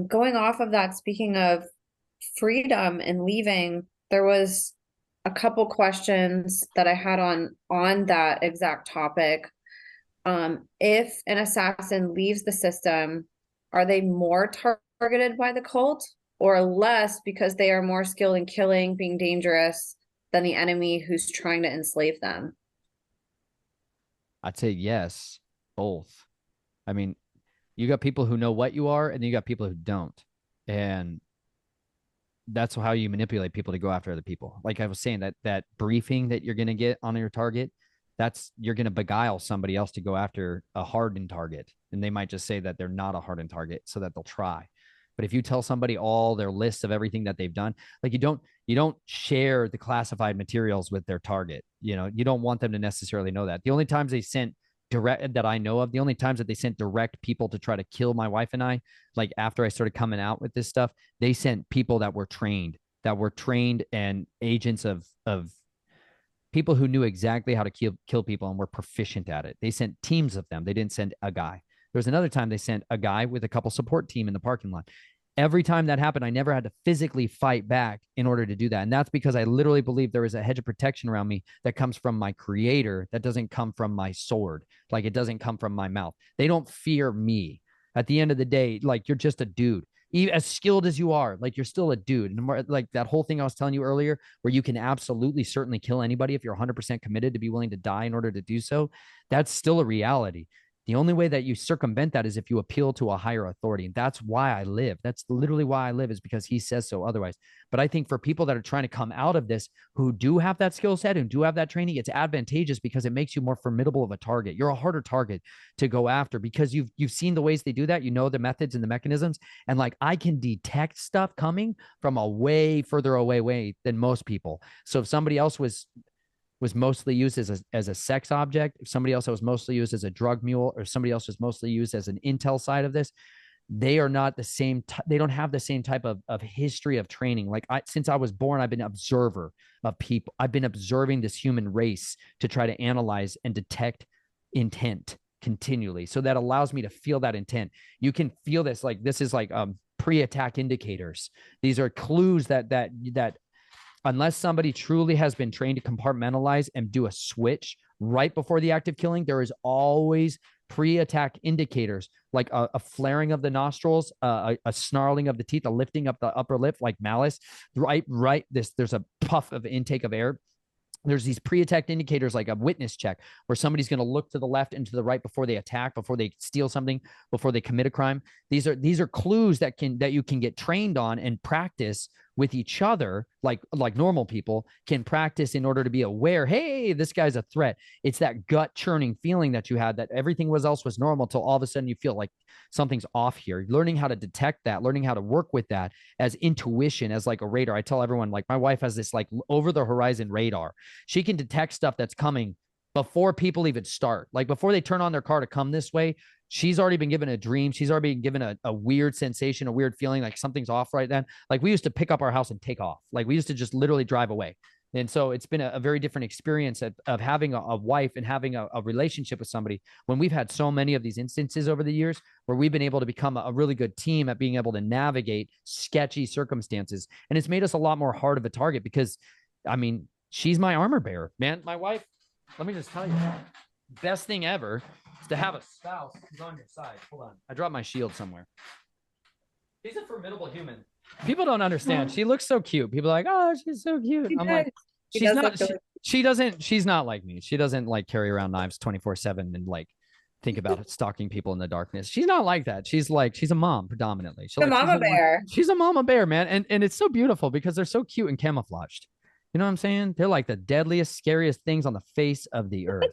Going off of that, speaking of freedom and leaving, there was a couple questions that I had on that exact topic. If an assassin leaves the system, are they more targeted by the cult or less because they are more skilled in killing, being dangerous than the enemy who's trying to enslave them? I'd say yes, both. I mean, you got people who know what you are, and then you got people who don't. And that's how you manipulate people to go after other people. Like I was saying, that briefing that you're gonna get on your target, that's you're gonna beguile somebody else to go after a hardened target. And they might just say that they're not a hardened target so that they'll try. But if you tell somebody all their lists of everything that they've done, like you don't share the classified materials with their target. You don't want them to necessarily know that. The only times they sent direct that I know of, the only times that they sent direct people to try to kill my wife and I, like after I started coming out with this stuff, they sent people that were trained and agents of people who knew exactly how to kill people and were proficient at it. They sent teams of them. They didn't send a guy. There was another time they sent a guy with a couple support team in the parking lot. Every time that happened, I never had to physically fight back in order to do that. And that's because I literally believe there is a hedge of protection around me that comes from my creator, that doesn't come from my sword. Like it doesn't come from my mouth. They don't fear me. At the end of the day, like you're just a dude. As skilled as you are, like you're still a dude. And more, like that whole thing I was telling you earlier, where you can absolutely certainly kill anybody if you're 100% committed to be willing to die in order to do so, that's still a reality. The only way that you circumvent that is if you appeal to a higher authority. And that's why I live. That's literally why I live, is because he says so otherwise. But I think for people that are trying to come out of this, who do have that skill set and do have that training, it's advantageous because it makes you more formidable of a target. You're a harder target to go after because you've seen the ways they do that. You know the methods and the mechanisms. And like I can detect stuff coming from a way further away way than most people. So if somebody else was mostly used as a sex object, if somebody else was mostly used as a drug mule, or somebody else was mostly used as an intel side of this, they are not the same. They don't have the same type of history of training. Like since I was born, I've been an observer of people. I've been observing this human race to try to analyze and detect intent continually. So that allows me to feel that intent. You can feel this, like this is like pre-attack indicators. These are clues that unless somebody truly has been trained to compartmentalize and do a switch right before the act of killing, there is always pre-attack indicators like a flaring of the nostrils, a snarling of the teeth, a lifting up the upper lip like malice. Right. There's a puff of intake of air. There's these pre-attack indicators like a witness check where somebody's going to look to the left and to the right before they attack, before they steal something, before they commit a crime. These are clues that you can get trained on and practice with each other, like normal people can practice in order to be aware, hey, this guy's a threat. It's that gut churning feeling that you had that everything else was normal till all of a sudden you feel like something's off here. Learning how to detect that, learning how to work with that as intuition, as like a radar. I tell everyone, like my wife has this like over the horizon radar. She can detect stuff that's coming before people even start. Like before they turn on their car to come this way, she's already been given a dream. She's already been given a weird sensation, a weird feeling like something's off right then. Like we used to pick up our house and take off. Like we used to just literally drive away. And so it's been a very different experience of having a wife and having a relationship with somebody when we've had so many of these instances over the years where we've been able to become a really good team at being able to navigate sketchy circumstances. And it's made us a lot more hard of a target because, I mean, she's my armor bearer, man. My wife, let me just tell you, best thing ever is to have a spouse who's on your side. Hold on. I dropped my shield somewhere. She's a formidable human. People don't understand. She looks so cute. People are like, oh, she's so cute. She I'm does. like, She she's does not, look really. she's not like me. She doesn't like carry around knives 24/7 and like think about stalking people in the darkness. She's not like that. She's a mom predominantly. The mama bear. She's a mama bear, man. And it's so beautiful because they're so cute and camouflaged. You know what I'm saying? They're like the deadliest, scariest things on the face of the earth.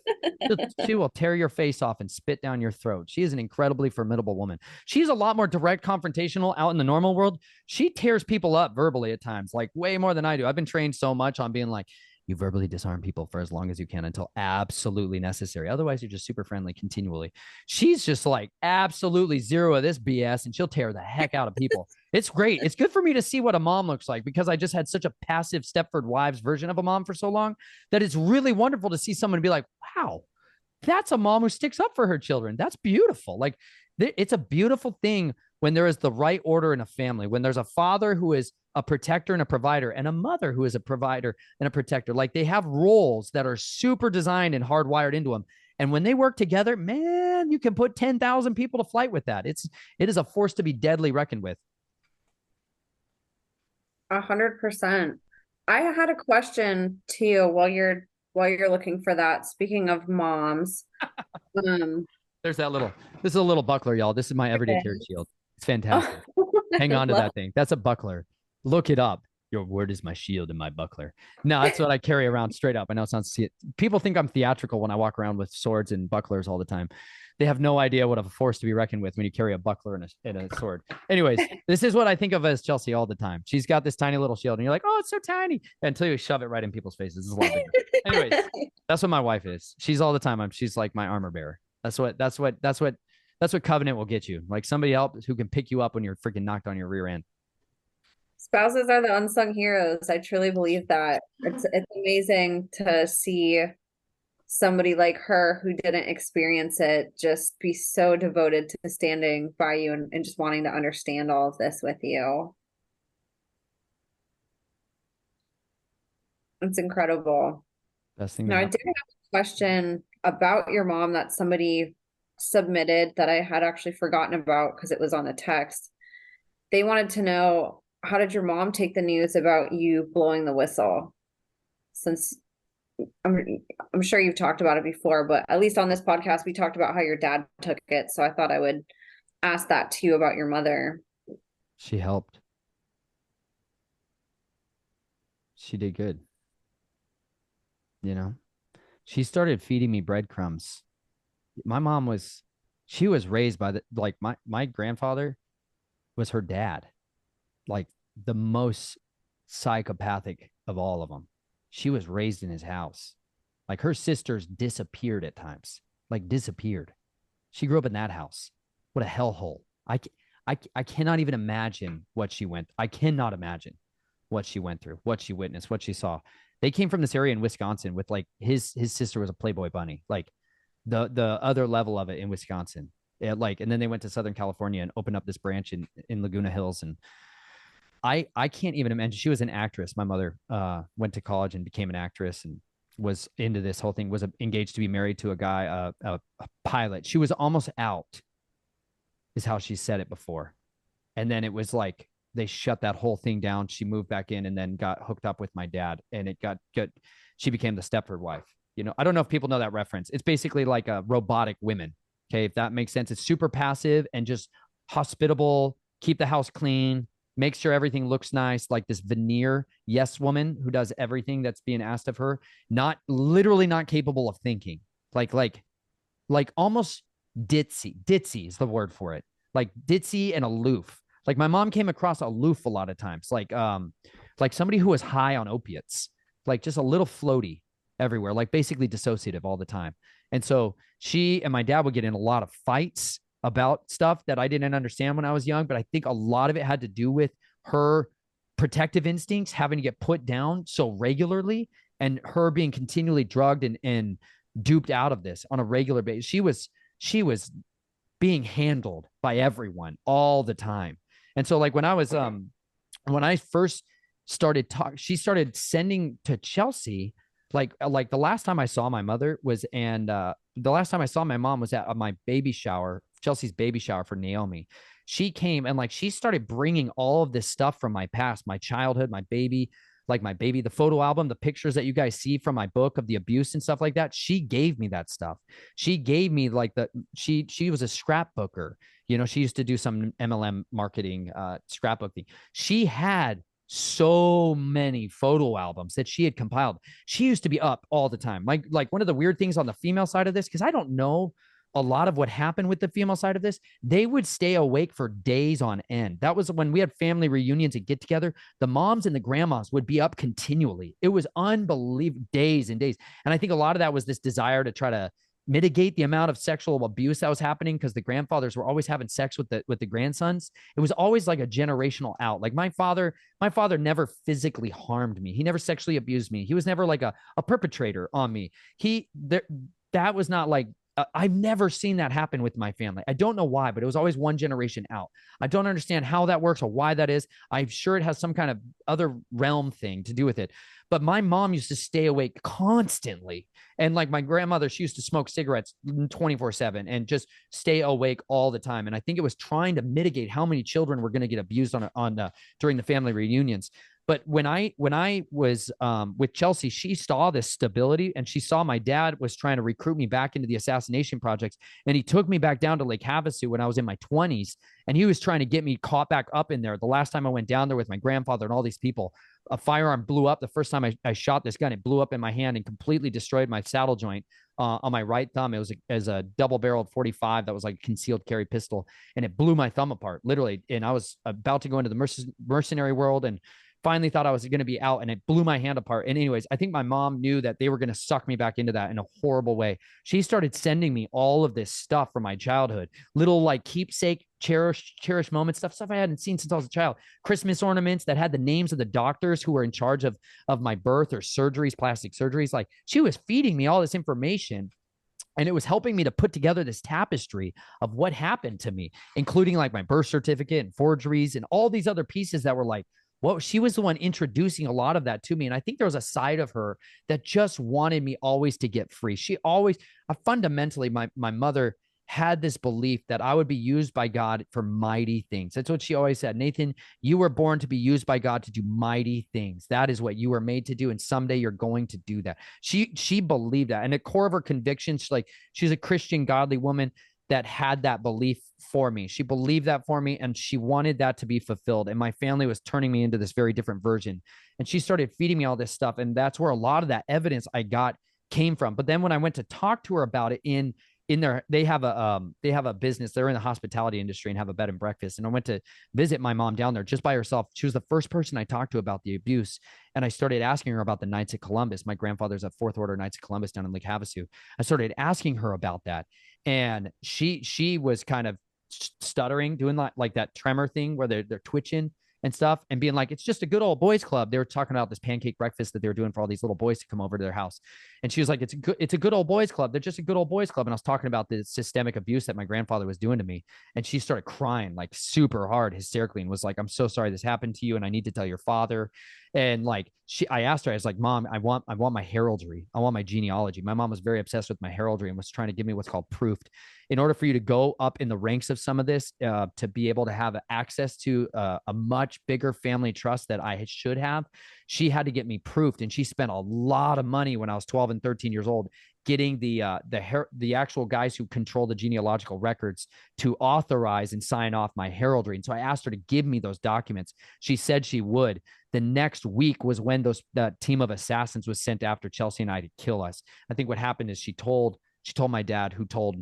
She will tear your face off and spit down your throat. She is an incredibly formidable woman. She's a lot more direct, confrontational out in the normal world. She tears people up verbally at times, like way more than I do. I've been trained so much on being like, you verbally disarm people for as long as you can until absolutely necessary. Otherwise, you're just super friendly continually. She's just like absolutely zero of this BS, and she'll tear the heck out of people. It's great. It's good for me to see what a mom looks like because I just had such a passive Stepford Wives version of a mom for so long that it's really wonderful to see someone be like, wow, that's a mom who sticks up for her children. That's beautiful. Like it's a beautiful thing when there is the right order in a family, when there's a father who is a protector and a provider, and a mother who is a provider and a protector. Like they have roles that are super designed and hardwired into them. And when they work together, man, you can put 10,000 people to flight with that. It is a force to be deadly reckoned with. 100%. I had a question too while you're looking for that. Speaking of moms, um, There's that little, this is a little buckler, y'all. This is my everyday carry shield. It's fantastic. oh, Hang I on to love that thing. That's a buckler. Look it up. Your word is my shield and my buckler. No, that's what I carry around straight up. I know it sounds, people think I'm theatrical when I walk around with swords and bucklers all the time. They have no idea what a force to be reckoned with when you carry a buckler and a sword. Anyways, this is what I think of as Chelsea all the time. She's got this tiny little shield, and you're like, oh, it's so tiny, until you shove it right in people's faces. It's a lot bigger. Anyways, that's what my wife is. She's all the time. She's like my armor bearer. That's what Covenant will get you. Like somebody else who can pick you up when you're freaking knocked on your rear end. Spouses are the unsung heroes. I truly believe that. It's amazing to see somebody like her who didn't experience it just be so devoted to standing by you and just wanting to understand all of this with you. It's incredible. Best thing that Now, I did happened. have a question about your mom that somebody submitted that I had actually forgotten about because it was on the text. They wanted to know, how did your mom take the news about you blowing the whistle? Since I'm, I'm sure you've talked about it before, but at least on this podcast, we talked about how your dad took it. So I thought I would ask that to you about your mother. She helped. She did good. You know, she started feeding me breadcrumbs. My mom was, she was raised by like my grandfather was her dad, like the most psychopathic of all of them. She was raised in his house. Like her sisters disappeared at times, like disappeared. She grew up in that house. What a hellhole. I cannot even imagine what she went. I cannot imagine what she went through, what she witnessed, what she saw. They came from this area in Wisconsin with like his sister was a Playboy bunny, like the other level of it in Wisconsin. Yeah, like, and then they went to Southern California and opened up this branch in Laguna Hills. And I can't even imagine. She was an actress. My mother went to college and became an actress and was into this whole thing, was engaged to be married to a guy, a pilot. She was almost out, is how she said it before. And then it was like they shut that whole thing down. She moved back in and then got hooked up with my dad, and it got good. She became the Stepford wife. You know, I don't know if people know that reference. It's basically like a robotic women. Okay, if that makes sense. It's super passive and just hospitable, keep the house clean, make sure everything looks nice, like this veneer yes woman who does everything that's being asked of her, not literally not capable of thinking. Like almost ditzy. Ditzy is the word for it. Like ditzy and aloof. Like my mom came across aloof a lot of times, like somebody who was high on opiates, like just a little floaty everywhere, like basically dissociative all the time. And so she and my dad would get in a lot of fights about stuff that I didn't understand when I was young, but I think a lot of it had to do with her protective instincts having to get put down so regularly, and her being continually drugged and duped out of this on a regular basis. She was being handled by everyone all the time. And so like when I first started talk, she started sending to Chelsea, like the last time I saw my mother was, and the last time I saw my mom was at my baby shower, Chelsea's baby shower for Naomi. She came and like she started bringing all of this stuff from my past, my childhood, my baby, like my baby, the photo album, the pictures that you guys see from my book of the abuse and stuff like that. She gave me that stuff. She gave me like she was a scrapbooker. You know, she used to do some MLM marketing, scrapbooking. She had so many photo albums that she had compiled. She used to be up all the time. Like one of the weird things on the female side of this, because I don't know a lot of what happened with the female side of this, they would stay awake for days on end. That was when we had family reunions and get together. The moms and the grandmas would be up continually. It was unbelievable, days and days. And I think a lot of that was this desire to try to mitigate the amount of sexual abuse that was happening, because the grandfathers were always having sex with the grandsons. It was always like a generational out. Like my father never physically harmed me. He never sexually abused me. He was never like a perpetrator on me. That was not like I've never seen that happen with my family. I don't know why, but it was always one generation out. I don't understand how that works or why that is. I'm sure it has some kind of other realm thing to do with it. But my mom used to stay awake constantly. And like my grandmother, she used to smoke cigarettes 24/7 and just stay awake all the time. And I think it was trying to mitigate how many children were going to get abused during the family reunions. But when I was with Chelsea, she saw this stability, and she saw my dad was trying to recruit me back into the assassination projects, and he took me back down to Lake Havasu when I was in my 20s, and he was trying to get me caught back up in there. The last time I went down there with my grandfather and all these people, a firearm blew up. The first time I shot this gun, it blew up in my hand and completely destroyed my saddle joint on my right thumb. It was as a double-barreled 45 that was like a concealed carry pistol, and it blew my thumb apart, literally. And I was about to go into the mercenary world, and finally thought I was going to be out, and it blew my hand apart. And anyways, I think my mom knew that they were going to suck me back into that in a horrible way. She started sending me all of this stuff from my childhood, little like keepsake, cherish moments, stuff I hadn't seen since I was a child. Christmas ornaments that had the names of the doctors who were in charge of my birth or surgeries, plastic surgeries. Like, she was feeding me all this information, and it was helping me to put together this tapestry of what happened to me, including like my birth certificate and forgeries and all these other pieces that were like, well, she was the one introducing a lot of that to me. And I think there was a side of her that just wanted me always to get free. She always, fundamentally, my mother had this belief that I would be used by God for mighty things. That's what she always said. Nathan, you were born to be used by God to do mighty things. That is what you were made to do. And someday you're going to do that. She believed that. And the core of her convictions, she's a Christian, godly woman that had that belief for me. She believed that for me, and she wanted that to be fulfilled. And my family was turning me into this very different version. And she started feeding me all this stuff. And that's where a lot of that evidence I got came from. But then when I went to talk to her about it in their, they have a business, they're in the hospitality industry and have a bed and breakfast. And I went to visit my mom down there just by herself. She was the first person I talked to about the abuse. And I started asking her about the Knights of Columbus. My grandfather's a Fourth Order Knights of Columbus down in Lake Havasu. I started asking her about that. And she was kind of stuttering, doing like that tremor thing where they're twitching and stuff, and being like, it's just a good old boys club. They were talking about this pancake breakfast that they were doing for all these little boys to come over to their house. And she was like, it's a good old boys club. They're just a good old boys club. And I was talking about the systemic abuse that my grandfather was doing to me. And she started crying like super hard, hysterically, and was like, I'm so sorry this happened to you, and I need to tell your father. And like, I asked her, I was like, Mom, I want my heraldry. I want my genealogy. My mom was very obsessed with my heraldry and was trying to give me what's called proofed. In order for you to go up in the ranks of some of this, to be able to have access to a much bigger family trust that I should have, she had to get me proofed. And she spent a lot of money when I was 12 and 13 years old getting the actual guys who control the genealogical records to authorize and sign off my heraldry. And so I asked her to give me those documents. She said she would. The next week was when that team of assassins was sent after Chelsea and I to kill us. I think what happened is she told my dad, who told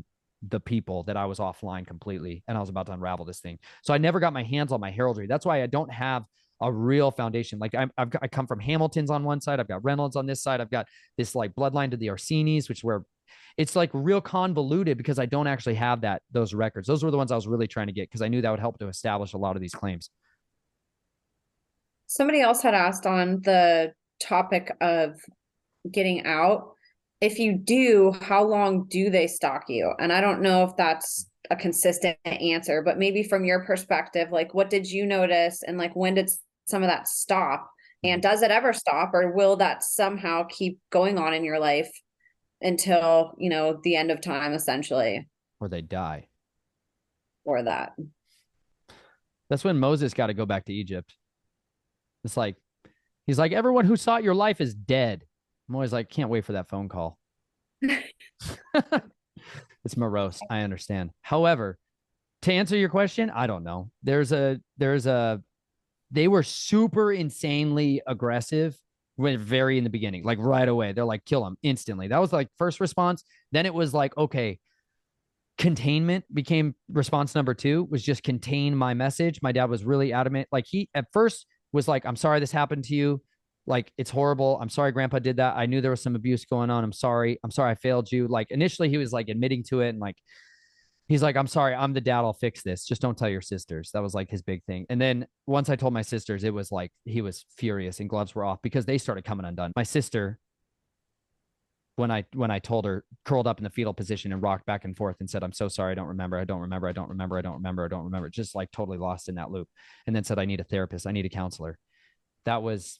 the people, that I was offline completely and I was about to unravel this thing. So I never got my hands on my heraldry. That's why I don't have a real foundation. Like I come from Hamilton's on one side. I've got Reynolds on this side. I've got this like bloodline to the Orsinis, which where it's like real convoluted because I don't actually have those records. Those were the ones I was really trying to get because I knew that would help to establish a lot of these claims. Somebody else had asked on the topic of getting out, if you do, how long do they stalk you? And I don't know if that's a consistent answer, but maybe from your perspective, like what did you notice, and like when did some of that stop? And does it ever stop, or will that somehow keep going on in your life until, the end of time, essentially? Or they die. Or that. That's when Moses got to go back to Egypt. It's like, he's like, everyone who sought your life is dead. I'm always like, can't wait for that phone call. It's morose. I understand. However, to answer your question, I don't know. They were super insanely aggressive very in the beginning, like right away. They're like, kill him instantly. That was like first response. Then it was like, okay, containment became response number 2, was just contain my message. My dad was really adamant. Like he at first was like, I'm sorry this happened to you. Like, it's horrible. I'm sorry grandpa did that. I knew there was some abuse going on. I'm sorry I failed you. Like initially he was like admitting to it, and like he's like, I'm sorry, I'm the dad, I'll fix this, just don't tell your sisters. That was like his big thing. And then once I told my sisters, it was like he was furious and gloves were off because they started coming undone. My sister, when I told her, curled up in the fetal position and rocked back and forth and said, "I'm so sorry, I don't remember, I don't remember, I don't remember, I don't remember, I don't remember," just like totally lost in that loop, and then said, "I need a therapist, I need a counselor." That was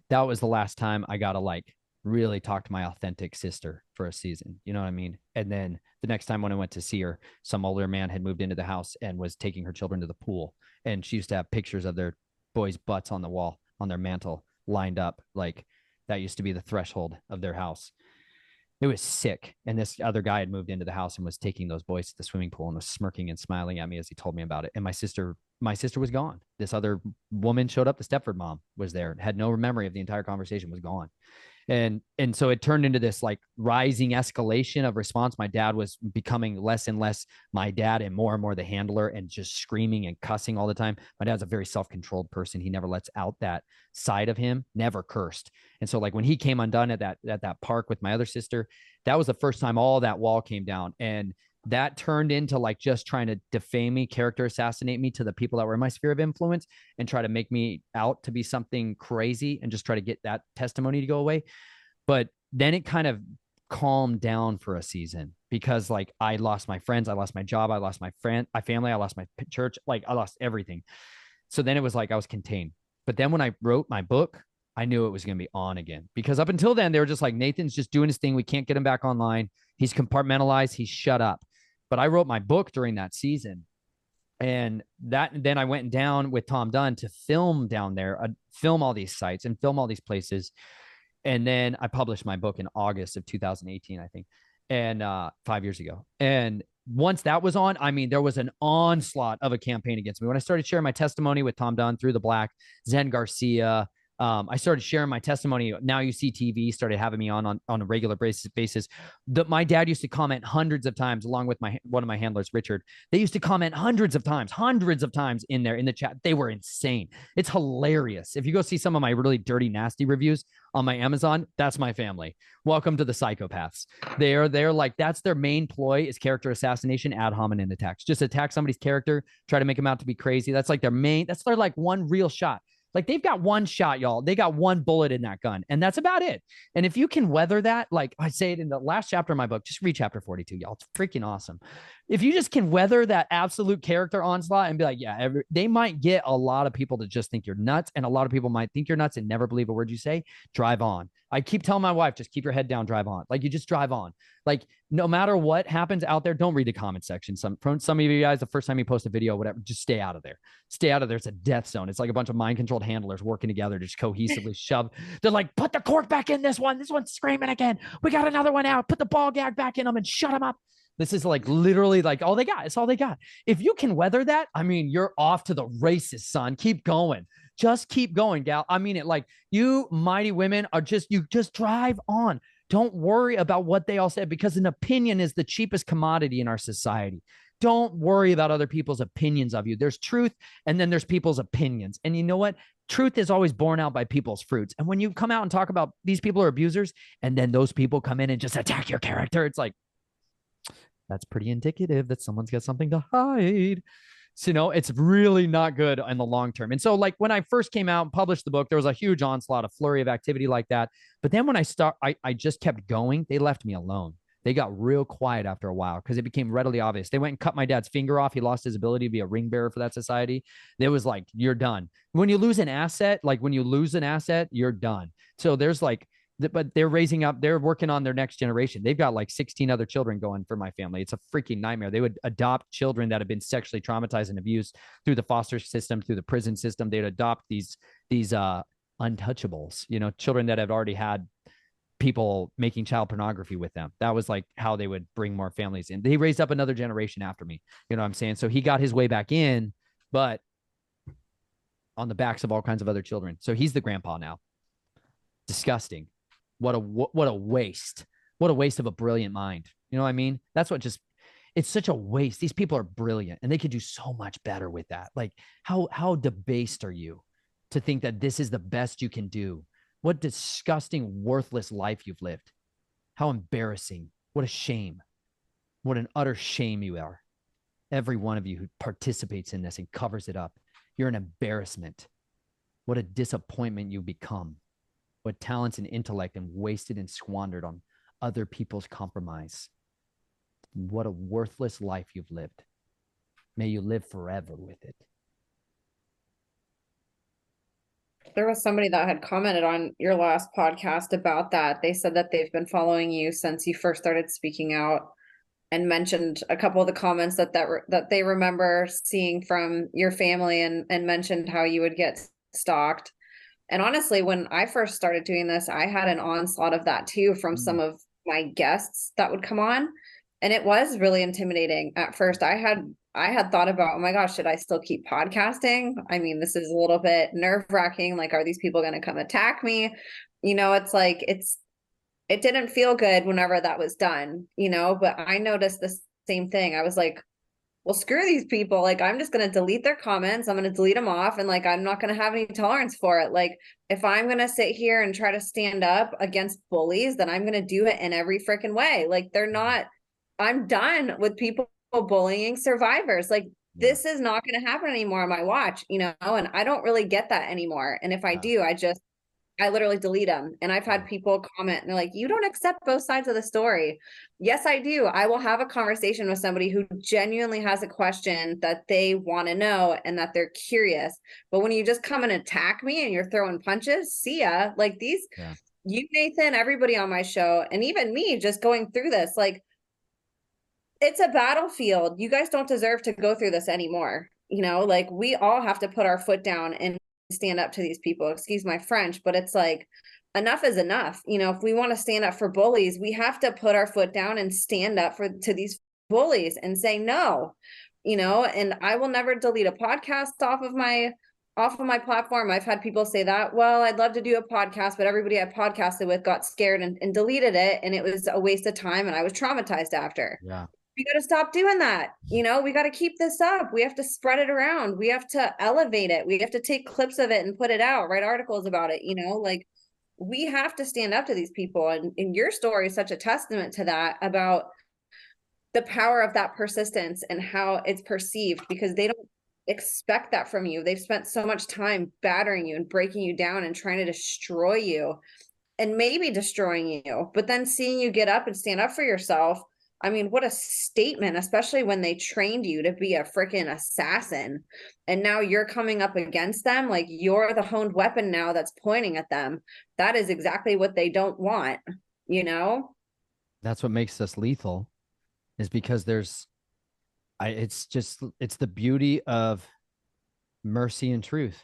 the last time I got to like really talk to my authentic sister for a season. You know what I mean? And then the next time when I went to see her, some older man had moved into the house and was taking her children to the pool. And she used to have pictures of their boys' butts on the wall, on their mantle, lined up. Like that used to be the threshold of their house. It was sick. And this other guy had moved into the house and was taking those boys to the swimming pool and was smirking and smiling at me as he told me about it. And my sister was gone. This other woman showed up. The Stepford mom was there, had no memory of the entire conversation, was gone. And so it turned into this like rising escalation of response. My dad was becoming less and less my dad and more the handler, and just screaming and cussing all the time. My dad's a very self-controlled person. He never lets out that side of him, never cursed. And so like when he came undone at that park with my other sister, that was the first time all that wall came down. And that turned into like just trying to defame me, character assassinate me to the people that were in my sphere of influence, and try to make me out to be something crazy and just try to get that testimony to go away. But then it kind of calmed down for a season because like I lost my friends, I lost my job, I lost my family, I lost my church, like I lost everything. So then it was like I was contained. But then when I wrote my book, I knew it was going to be on again, because up until then they were just like, Nathan's just doing his thing, we can't get him back online, he's compartmentalized, he's shut up. But I wrote my book during that season, and then I went down with Tom Dunn to film down there, film all these sites and film all these places. And then I published my book in August of 2018, I think, and 5 years ago. And once that was on, I mean, there was an onslaught of a campaign against me. When I started sharing my testimony with Tom Dunn, Through the Black, Zen Garcia, I started sharing my testimony. Now You See TV started having me on a regular basis. My dad used to comment hundreds of times, along with one of my handlers, Richard. They used to comment hundreds of times in there in the chat. They were insane. It's hilarious. If you go see some of my really dirty, nasty reviews on my Amazon, that's my family. Welcome to the psychopaths. They're like, that's their main ploy, is character assassination, ad hominem attacks. Just attack somebody's character, try to make them out to be crazy. That's like that's their like one real shot. Like they've got one shot, y'all. They got one bullet in that gun, and that's about it. And if you can weather that, like I say it in the last chapter of my book, just read chapter 42, y'all. It's freaking awesome. If you just can weather that absolute character onslaught and be like, yeah, they might get a lot of people to just think you're nuts, and a lot of people might think you're nuts and never believe a word you say. Drive on. I keep telling my wife, just keep your head down, drive on. Like you just drive on. Like no matter what happens out there, don't read the comment section. Some of you guys, the first time you post a video, whatever, just stay out of there. Stay out of there. It's a death zone. It's like a bunch of mind controlled handlers working together to just cohesively shove. They're like, put the cork back in this one. This one's screaming again. We got another one out. Put the ball gag back in them and shut them up. This is like literally like all they got. It's all they got. If you can weather that, I mean, you're off to the races, son. Keep going. Just keep going, gal. I mean it. Like you mighty women are you just drive on. Don't worry about what they all said, because an opinion is the cheapest commodity in our society. Don't worry about other people's opinions of you. There's truth, and then there's people's opinions. And you know what? Truth is always borne out by people's fruits. And when you come out and talk about these people are abusers, and then those people come in and just attack your character, it's like, that's pretty indicative that someone's got something to hide. So, it's really not good in the long term. And so like when I first came out and published the book, there was a huge onslaught, a flurry of activity like that. But then when I just kept going, they left me alone. They got real quiet after a while because it became readily obvious. They went and cut my dad's finger off. He lost his ability to be a ring bearer for that society. It was like, you're done. When you lose an asset, you're done. So there's like, but they're raising up, they're working on their next generation. They've got like 16 other children going for my family. It's a freaking nightmare. They would adopt children that have been sexually traumatized and abused through the foster system, through the prison system. They'd adopt these untouchables, children that have already had people making child pornography with them. That was like how they would bring more families in. They raised up another generation after me. You know what I'm saying? So he got his way back in, but on the backs of all kinds of other children. So he's the grandpa now. Disgusting. What a waste. What a waste of a brilliant mind. You know what I mean? That's what it's such a waste. These people are brilliant and they could do so much better with that. Like how debased are you to think that this is the best you can do? What disgusting, worthless life you've lived. How embarrassing. What a shame. What an utter shame you are. Every one of you who participates in this and covers it up. You're an embarrassment. What a disappointment you become. What talents and intellect and wasted and squandered on other people's compromise. What a worthless life you've lived. May you live forever with it. There was somebody that had commented on your last podcast about that. They said that they've been following you since you first started speaking out, and mentioned a couple of the comments that they remember seeing from your family, and mentioned how you would get stalked. And honestly, when I first started doing this, I had an onslaught of that too from some of my guests that would come on. And it was really intimidating at first. I had thought about, oh my gosh, should I still keep podcasting? I mean, this is a little bit nerve-wracking. Like, are these people going to come attack me? It's like it didn't feel good whenever that was done, but I noticed the same thing. I was like, well, screw these people. Like, I'm just going to delete their comments. I'm going to delete them off. And like, I'm not going to have any tolerance for it. Like, if I'm going to sit here and try to stand up against bullies, then I'm going to do it in every freaking way. Like, I'm done with people bullying survivors. Like, this is not going to happen anymore on my watch, and I don't really get that anymore. And if I do, I literally delete them. And I've had people comment and they're like, you don't accept both sides of the story. Yes, I do. I will have a conversation with somebody who genuinely has a question that they want to know and that they're curious. But when you just come and attack me and you're throwing punches, see ya. Like you, Nathan, everybody on my show, and even me just going through this, like, it's a battlefield. You guys don't deserve to go through this anymore. Like, we all have to put our foot down and stand up to these people. Excuse my French, but it's like, enough is enough. If we want to stand up for bullies, we have to put our foot down and stand up to these bullies and say no. And I will never delete a podcast off of my platform. I've had people say that, well, I'd love to do a podcast, but everybody I podcasted with got scared and deleted it, and it was a waste of time, and I was traumatized after. Yeah. We got to stop doing that. We got to keep this up. We have to spread it around. We have to elevate it. We have to take clips of it and put it out, write articles about it. Like, we have to stand up to these people. And your story is such a testament to that, about the power of that persistence and how it's perceived, because they don't expect that from you. They've spent so much time battering you and breaking you down and trying to destroy you, and maybe destroying you, but then seeing you get up and stand up for yourself. I mean, what a statement, especially when they trained you to be a freaking assassin. And now you're coming up against them. Like, you're the honed weapon now that's pointing at them. That is exactly what they don't want, That's what makes us lethal, is because it's the beauty of mercy and truth,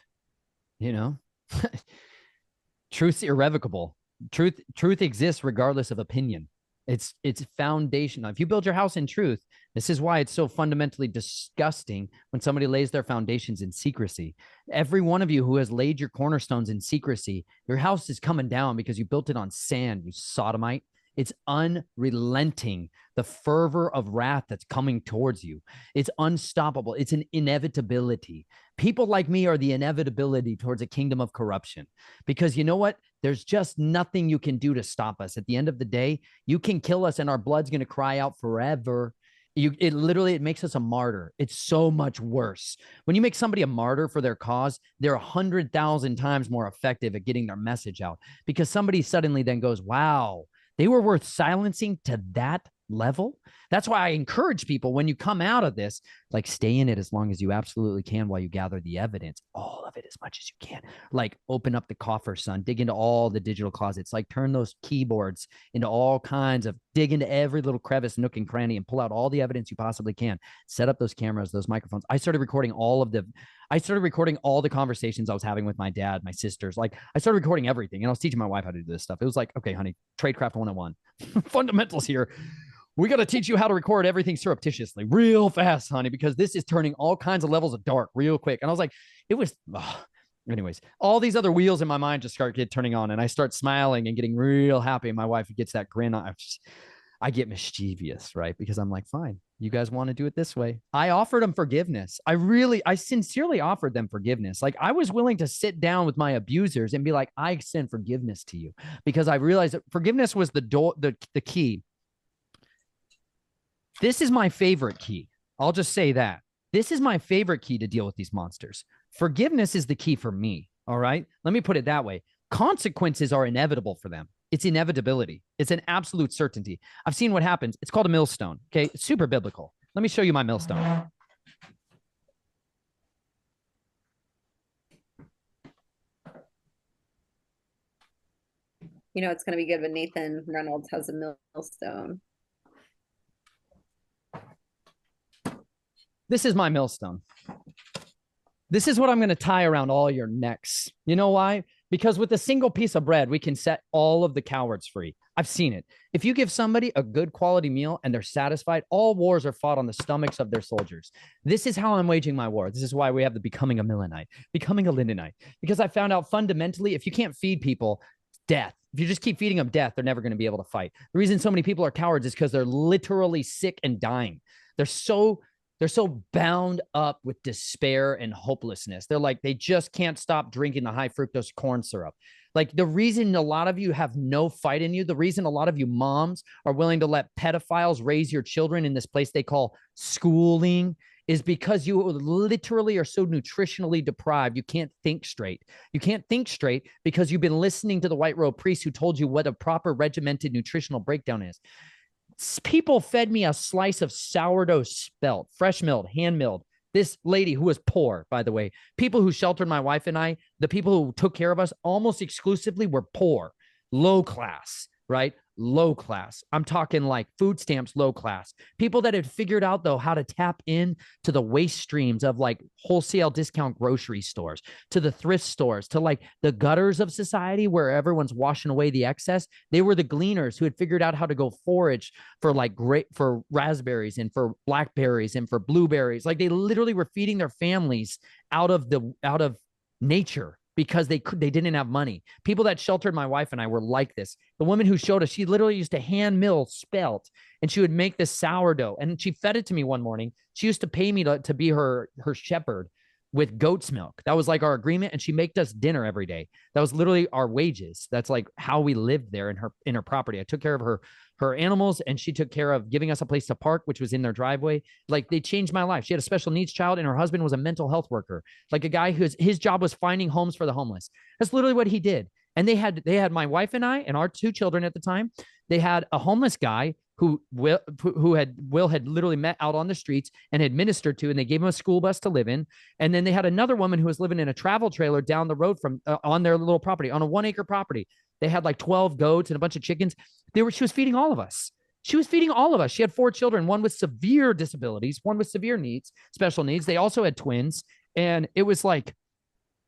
Truth's irrevocable. Truth exists regardless of opinion. It's foundational. If you build your house in truth, this is why it's so fundamentally disgusting when somebody lays their foundations in secrecy. Every one of you who has laid your cornerstones in secrecy, your house is coming down because you built it on sand, you sodomite. It's unrelenting, the fervor of wrath that's coming towards you. It's unstoppable. It's an inevitability. People like me are the inevitability towards a kingdom of corruption, because you know what? There's just nothing you can do to stop us. At the end of the day, you can kill us and our blood's going to cry out forever. It makes us a martyr. It's so much worse. When you make somebody a martyr for their cause, they're 100,000 times more effective at getting their message out, because somebody suddenly then goes, wow, they were worth silencing to that level. That's why I encourage people, when you come out of this, like, stay in it as long as you absolutely can while you gather the evidence, all of it, as much as you can. Like, open up the coffer, son, dig into all the digital closets, like turn those keyboards into all kinds of, dig into every little crevice, nook and cranny, and pull out all the evidence you possibly can. Set up those cameras, those microphones. I started recording all the conversations I was having with my dad, my sisters. Like, I started recording everything, and I was teaching my wife how to do this stuff. It was like, okay, honey, tradecraft 101, fundamentals here. We got to teach you how to record everything surreptitiously real fast, honey, because this is turning all kinds of levels of dark real quick. And I was like, anyways, all these other wheels in my mind just start turning on, and I start smiling and getting real happy. And my wife gets that grin on. I get mischievous, right? Because I'm like, fine, you guys want to do it this way. I offered them forgiveness. I sincerely offered them forgiveness. Like, I was willing to sit down with my abusers and be like, I extend forgiveness to you, because I realized that forgiveness was the key. This is my favorite key. I'll just say that. This is my favorite key to deal with these monsters. Forgiveness is the key for me. All right. Let me put it that way. Consequences are inevitable for them. It's inevitability. It's an absolute certainty. I've seen what happens. It's called a millstone. Okay. It's super biblical. Let me show you my millstone. You know, it's going to be good when Nathan Reynolds has a millstone. This is my millstone. This is what I'm going to tie around all your necks. You know why? Because with a single piece of bread, we can set all of the cowards free. I've seen it. If you give somebody a good quality meal and they're satisfied, all wars are fought on the stomachs of their soldiers. This is how I'm waging my war. This is why we have the becoming a Millenite, becoming a Lindenite. Because I found out fundamentally, if you can't feed people, death. If you just keep feeding them death, they're never going to be able to fight. The reason so many people are cowards is because they're literally sick and dying. They're so bound up with despair and hopelessness. They're like, they just can't stop drinking the high fructose corn syrup. Like the reason a lot of you have no fight in you, the reason a lot of you moms are willing to let pedophiles raise your children in this place they call schooling is because you literally are so nutritionally deprived. You can't think straight. You can't think straight because you've been listening to the white robe priest who told you what a proper regimented nutritional breakdown is. People fed me a slice of sourdough spelt, fresh milled, hand milled. This lady who was poor, by the way, people who sheltered my wife and I, the people who took care of us almost exclusively were poor, low class, right? Low class. I'm talking like food stamps, low class. People that had figured out, though, how to tap in to the waste streams of like wholesale discount grocery stores, to the thrift stores, to like the gutters of society where everyone's washing away the excess. They were the gleaners who had figured out how to go forage for like for raspberries and for blackberries and for blueberries. Like they literally were feeding their families out of nature because they didn't have money. People that sheltered my wife and I were like this. The woman who showed us, she literally used to hand mill spelt and she would make this sourdough and she fed it to me one morning. She used to pay me to be her shepherd with goat's milk. That was like our agreement. And she made us dinner every day. That was literally our wages. That's like how we lived there in her property. I took care of her animals and she took care of giving us a place to park, which was in their driveway. Like they changed my life. She had a special needs child and her husband was a mental health worker, like a guy his job was finding homes for the homeless. That's literally what he did. And they had my wife and I and our two children at the time. They had a homeless guy who Will had literally met out on the streets and had ministered to, and they gave him a school bus to live in. And then they had another woman who was living in a travel trailer down the road from on their little property, on a 1 acre property. They had like 12 goats and a bunch of chickens. She was feeding all of us. She was feeding all of us. She had 4 children, one with severe disabilities, one with severe needs, special needs. They also had twins. And it was like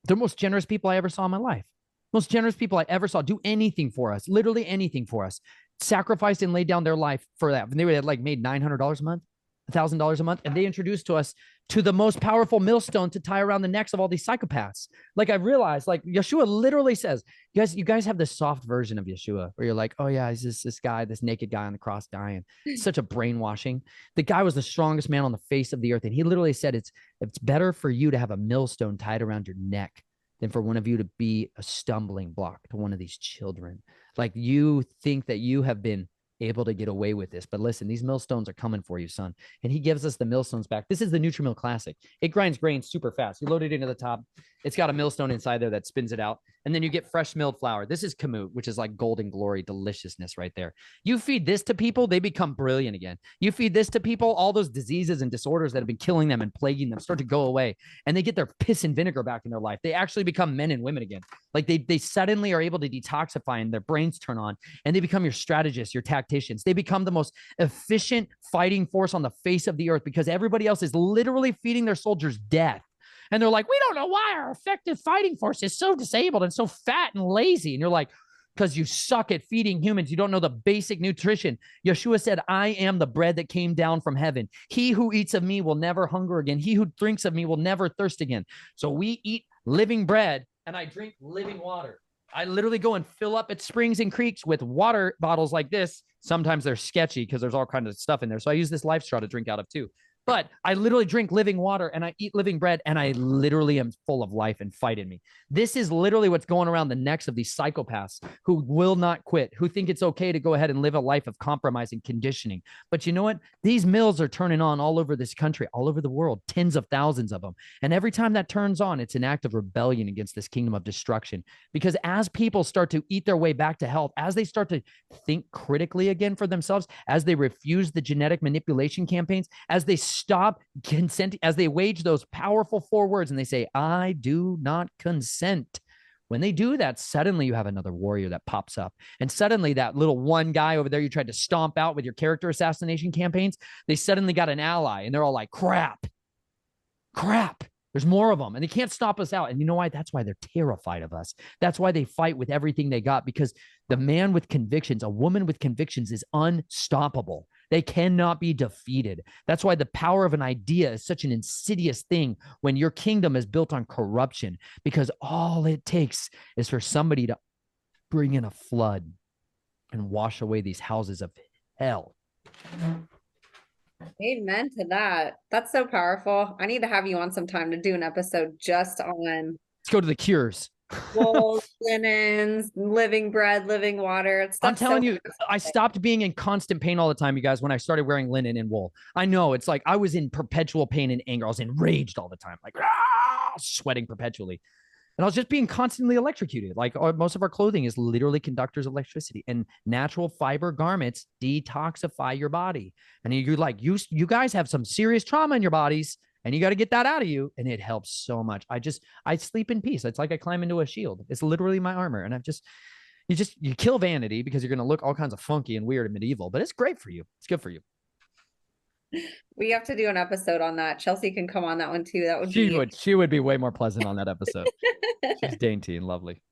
the most generous people I ever saw in my life. Most generous people I ever saw do anything for us, literally anything for us, sacrificed and laid down their life for that. And they had like made $900 a month, $1,000 a month. And they introduced to us to the most powerful millstone to tie around the necks of all these psychopaths. Like I realized, like Yeshua literally says, you guys have this soft version of Yeshua where you're like, oh yeah, he's just this guy, this naked guy on the cross dying. It's such a brainwashing. The guy was the strongest man on the face of the earth. And he literally said, it's better for you to have a millstone tied around your neck than for one of you to be a stumbling block to one of these children. Like you think that you have been able to get away with this, but listen, these millstones are coming for you, son. And he gives us the millstones back. This is the Nutrimill Classic. It grinds grain super fast. You load it into the top. It's got a millstone inside there that spins it out. And then you get fresh milled flour. This is kamut, which is like golden glory deliciousness right there. You feed this to people, they become brilliant again. You feed this to people, all those diseases and disorders that have been killing them and plaguing them start to go away. And they get their piss and vinegar back in their life. They actually become men and women again. Like they suddenly are able to detoxify and their brains turn on and they become your strategists, your tacticians. They become the most efficient fighting force on the face of the earth because everybody else is literally feeding their soldiers death. And they're like, we don't know why our effective fighting force is so disabled and so fat and lazy. And you're like, because you suck at feeding humans. You don't know the basic nutrition. Yeshua said, I am the bread that came down from heaven. He who eats of me will never hunger again. He who drinks of me will never thirst again. So we eat living bread and I drink living water. I literally go and fill up at springs and creeks with water bottles like this. Sometimes they're sketchy because there's all kinds of stuff in there. So I use this life straw to drink out of too. But I literally drink living water and I eat living bread and I literally am full of life and fight in me. This is literally what's going around the necks of these psychopaths who will not quit, who think it's okay to go ahead and live a life of compromise and conditioning. But you know what? These mills are turning on all over this country, all over the world, tens of thousands of them. And every time that turns on, it's an act of rebellion against this kingdom of destruction. Because as people start to eat their way back to health, as they start to think critically again for themselves, as they refuse the genetic manipulation campaigns, as they stop consent, as they wage those powerful 4 words and they say, I do not consent. When they do that, suddenly you have another warrior that pops up. And suddenly that little one guy over there you tried to stomp out with your character assassination campaigns, they suddenly got an ally and they're all like, crap, crap. There's more of them and they can't stop us out. And you know why? That's why they're terrified of us. That's why they fight with everything they got, because the man with convictions, a woman with convictions is unstoppable. They cannot be defeated. That's why the power of an idea is such an insidious thing when your kingdom is built on corruption, because all it takes is for somebody to bring in a flood and wash away these houses of hell. Amen to that. That's so powerful. I need to have you on sometime to do an episode just on Let's go to the cures. wool, linens, living bread, living water. It's I'm stuff so telling you, I stopped being in constant pain all the time, you guys, when I started wearing linen and wool. I know it's like I was in perpetual pain and anger. I was enraged all the time, like sweating perpetually. And I was just being constantly electrocuted. Like most of our clothing is literally conductors of electricity, and natural fiber garments detoxify your body. And you're like, you guys have some serious trauma in your bodies and you got to get that out of you. And it helps so much. I sleep in peace. It's like I climb into a shield. It's literally my armor. And you kill vanity because you're going to look all kinds of funky and weird and medieval, but it's great for you. It's good for you. we have to do an episode on that. Chelsea can come on that one too. That would She be would, she would be way more pleasant on that episode. She's dainty and lovely.